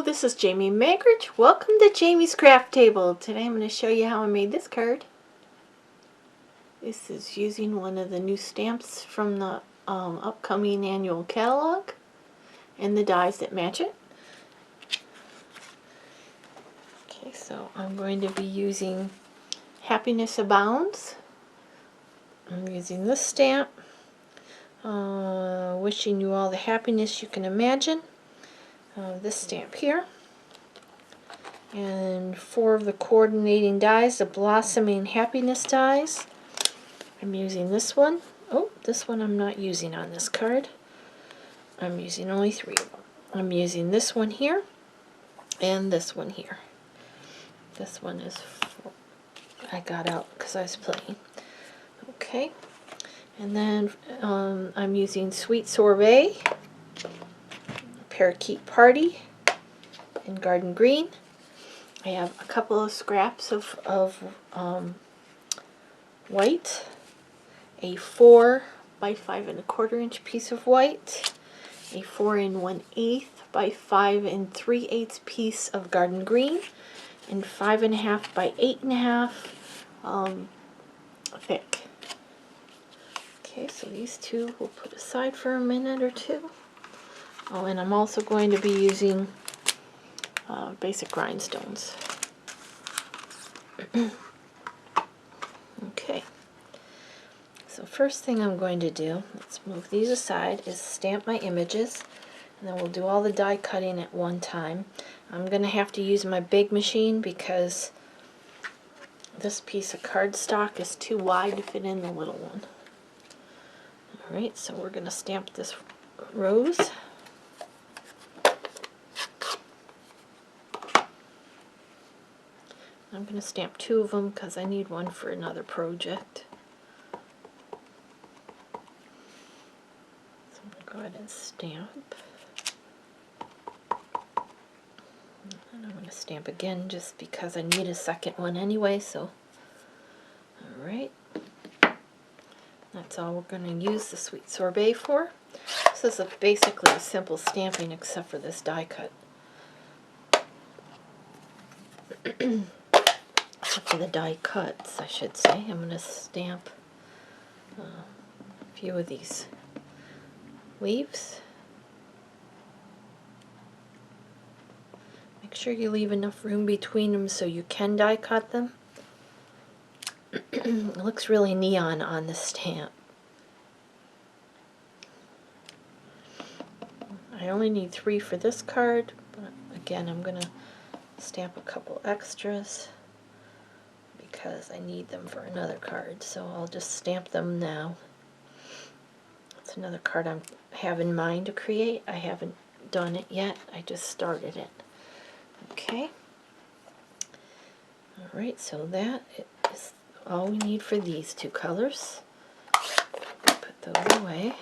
this is Jamie Magridge. Welcome to Jamie's Craft Table. Today I'm going to show you how I made this card. This is using one of the new stamps from the upcoming annual catalog and the dies that match it. Okay, so I'm going to be using Happiness Abounds. I'm using this stamp. Wishing you all the happiness you can imagine. This stamp here. And 4 of the coordinating dies, the Blossoming Happiness dies. I'm using this one. Oh, this one I'm not using on this card. I'm using only 3 of them. I'm using this one here and this one here. This one is I got out because I was playing. Okay. And then I'm using Sweet Sorbet, Parakeet Party, and Garden Green. I have a couple of scraps of white, a 4 by 5 1/4 inch piece of white, a 4 1/8 by 5 3/8 piece of Garden Green, and 5 1/2 by 8 1/2 thick. Okay, so these two we'll put aside for a minute or two. Oh, and I'm also going to be using basic rhinestones. Okay, so first thing I'm going to do, let's move these aside, is stamp my images, and then we'll do all the die cutting at one time. I'm going to have to use my big machine because this piece of cardstock is too wide to fit in the little one. Alright, so we're going to stamp this rose. I'm going to stamp 2 of them because I need one for another project. So I'm going to go ahead and stamp. And I'm going to stamp again just because I need a second one anyway, so alright. That's all we're going to use the Sweet Sorbet for. This is basically a simple stamping except for this die cut. For the die cuts, I should say. I'm going to stamp a few of these leaves. Make sure you leave enough room between them so you can die cut them. It looks really neon on the stamp. I only need 3 for this card, but again I'm going to stamp a couple extras because I need them for another card, so I'll just stamp them now. It's another card I have in mind to create. I haven't done it yet, I just started it. Okay. Alright, so that is all we need for these 2 colors. Put those away.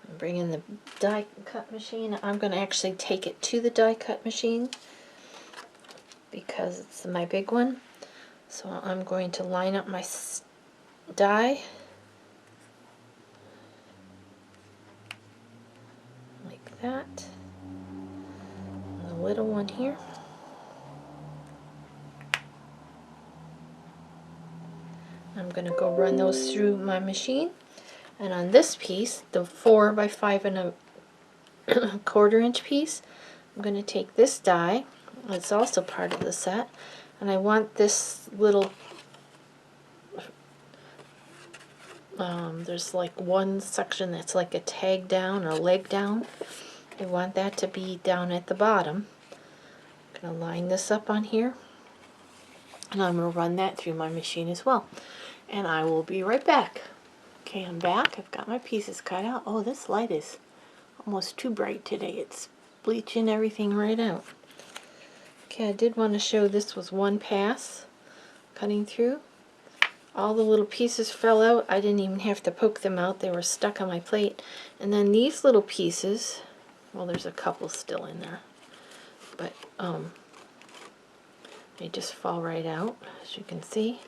I'm bringing the die cut machine. I'm going to actually take it to the die cut machine because it's my big one. So I'm going to line up my die like that. And the little one here. I'm going to go run those through my machine. And on this piece, the 4 by 5 1/4 inch piece, I'm going to take this die, it's also part of the set, and I want this little, there's like one section that's like a tag down or leg down. I want that to be down at the bottom. I'm going to line this up on here, and I'm going to run that through my machine as well. And I will be right back. Okay, I'm back. I've got my pieces cut out. Oh, this light is almost too bright today. It's bleaching everything right out. Okay, I did want to show this was one pass cutting through. All the little pieces fell out. I didn't even have to poke them out. They were stuck on my plate. And then these little pieces, well, there's a couple still in there, but they just fall right out, as you can see.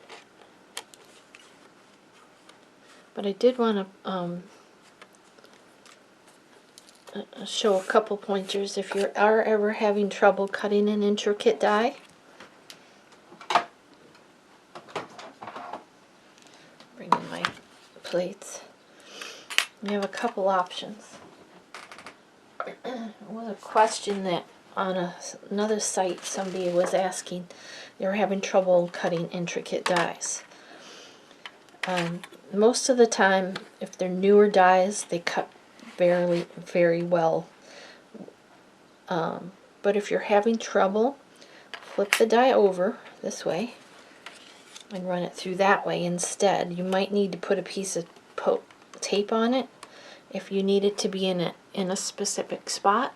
But I did want to show a couple pointers if you are ever having trouble cutting an intricate die. Bring in my plates. You have a couple options. There was a question that on another site somebody was asking. They were having trouble cutting intricate dies. Most of the time, if they're newer dies, they cut very well. But if you're having trouble, flip the die over this way and run it through that way instead. You might need to put a piece of tape on it if you need it to be in a specific spot.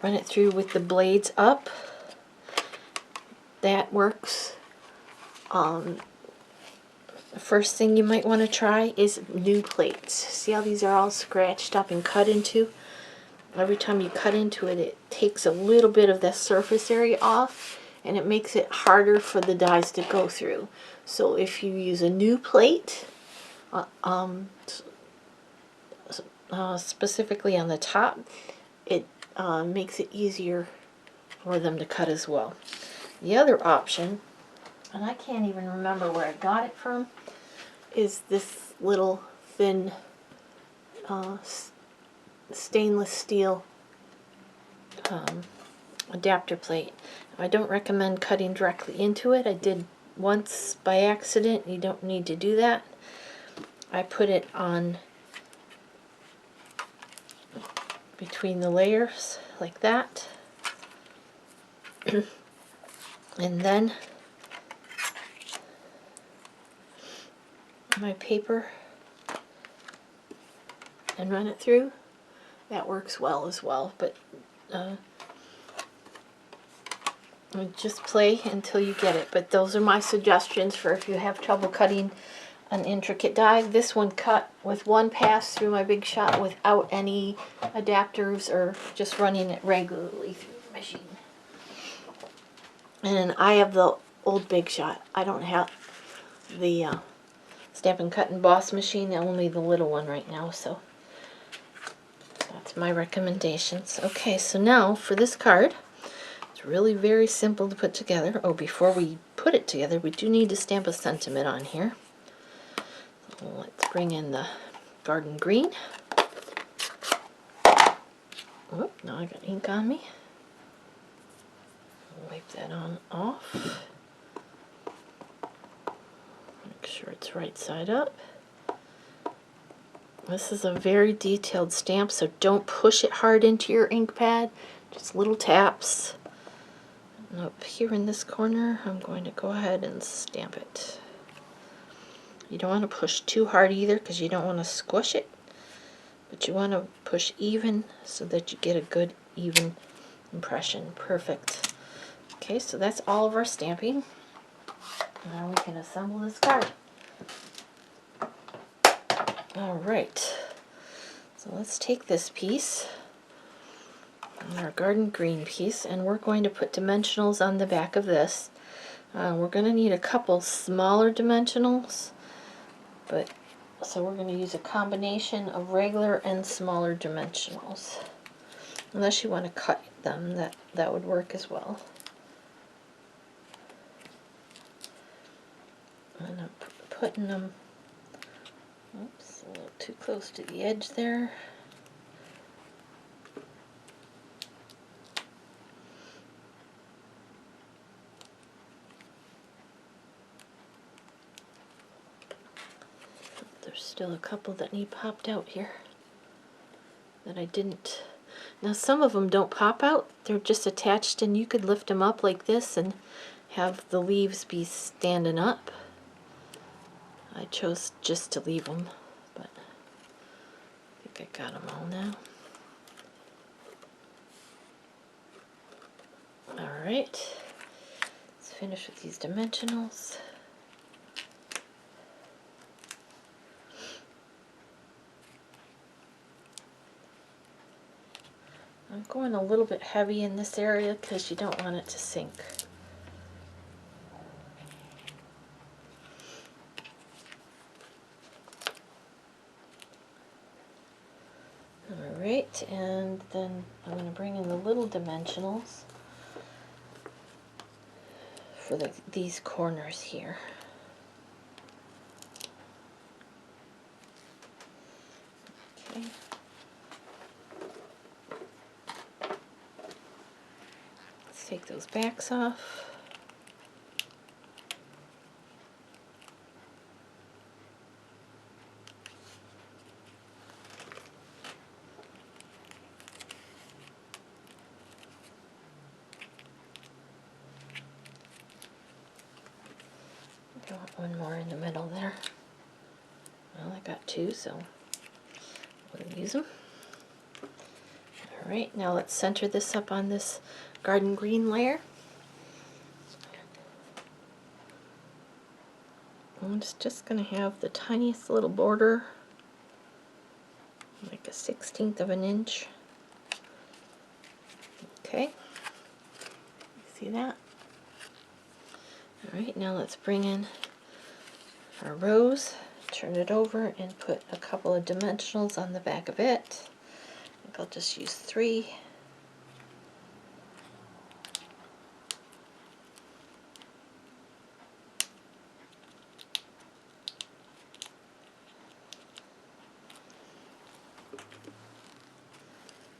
Run it through with the blades up. That works. The first thing you might want to try is new plates. See how these are all scratched up and cut into? Every time you cut into it, it takes a little bit of the surface area off, and it makes it harder for the dies to go through. So if you use a new plate, specifically on the top, it makes it easier for them to cut as well. The other option, and I can't even remember where I got it from, is this little thin stainless steel adapter plate. I don't recommend cutting directly into it. I did once by accident. You don't need to do that. I put it on between the layers like that. And then my paper and run it through. That works well as well, but just play until you get it. But those are my suggestions for if you have trouble cutting an intricate die. This one cut with one pass through my Big Shot without any adapters or just running it regularly through the machine. And I have the old Big Shot. I don't have the Stampin' Cut and Boss machine, only the little one right now, so that's my recommendations. Okay, so now for this card, it's really very simple to put together. Oh, before we put it together, we do need to stamp a sentiment on here. So let's bring in the garden green. Oh, now I got ink on me. Wipe that on off. Make sure it's right side up. This is a very detailed stamp, so don't push it hard into your ink pad. Just little taps. And up here in this corner, I'm going to go ahead and stamp it. You don't want to push too hard either because you don't want to squish it, but you want to push even so that you get a good even impression. Perfect. Okay, so that's all of our stamping. Now we can assemble this card. Alright, so let's take this piece, our garden green piece, and we're going to put dimensionals on the back of this. We're going to need a couple smaller dimensionals, but so we're going to use a combination of regular and smaller dimensionals. Unless you want to cut them, that would work as well. And I'm putting them, oops, a little too close to the edge there. There's still a couple that need popped out here that I didn't. Now some of them don't pop out, they're just attached, and you could lift them up like this and have the leaves be standing up. I chose just to leave them, but I think I got them all now. Alright, let's finish with these dimensionals. I'm going a little bit heavy in this area because you don't want it to sink. Alright, and then I'm going to bring in the little dimensionals for these corners here. Okay. Let's take those backs off. I want one more in the middle there. Well, I got two, so we'll use them. Alright, now let's center this up on this garden green layer. I'm just going to have the tiniest little border, like a 1/16 of an inch. Okay, see that? Alright, now let's bring in our rose, turn it over, and put a couple of dimensionals on the back of it. I think I'll just use 3.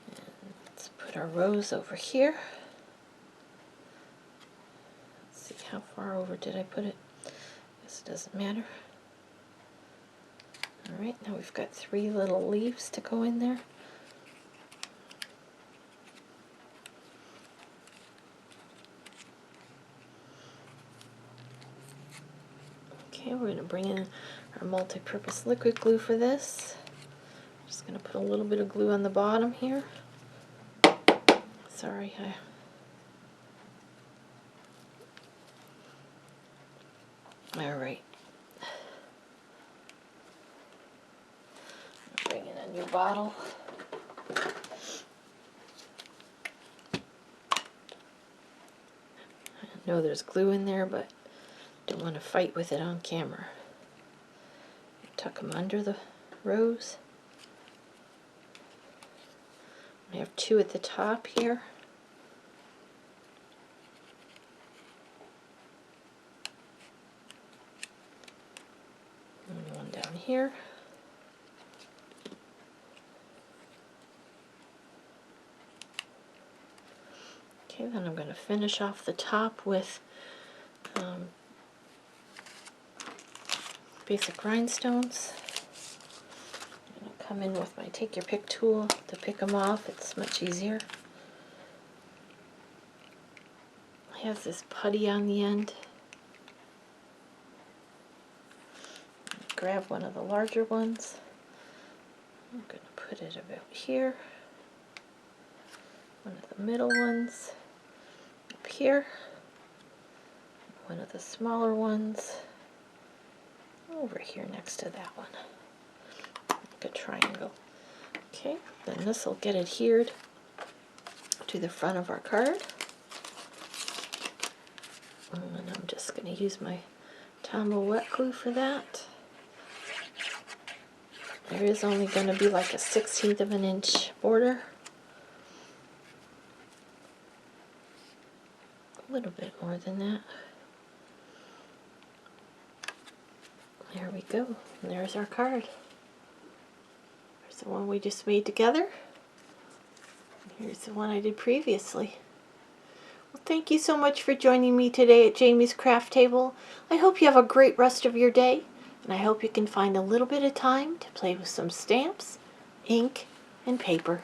And let's put our rose over here. Let's see, how far over did I put it? Guess it doesn't matter. Alright, now we've got 3 little leaves to go in there. Okay, we're going to bring in our multi-purpose liquid glue for this. I'm just going to put a little bit of glue on the bottom here. Sorry, Alright. Bring in a new bottle. I know there's glue in there, but don't want to fight with it on camera. Tuck them under the rose. I have 2 at the top here. And one down here. Okay, then I'm going to finish off the top with basic rhinestones. I'm going to come in with my take your pick tool to pick them off. It's much easier. It has this putty on the end. Grab one of the larger ones. I'm going to put it about here. One of the middle ones up here. One of the smaller ones over here next to that one. Like a triangle. Okay, then this will get adhered to the front of our card. And I'm just going to use my Tombow wet glue for that. There is only going to be like a 1/16 of an inch border. A little bit more than that. There we go. And there's our card. There's the one we just made together. And here's the one I did previously. Well, thank you so much for joining me today at Jamie's Craft Table. I hope you have a great rest of your day, and I hope you can find a little bit of time to play with some stamps, ink, and paper.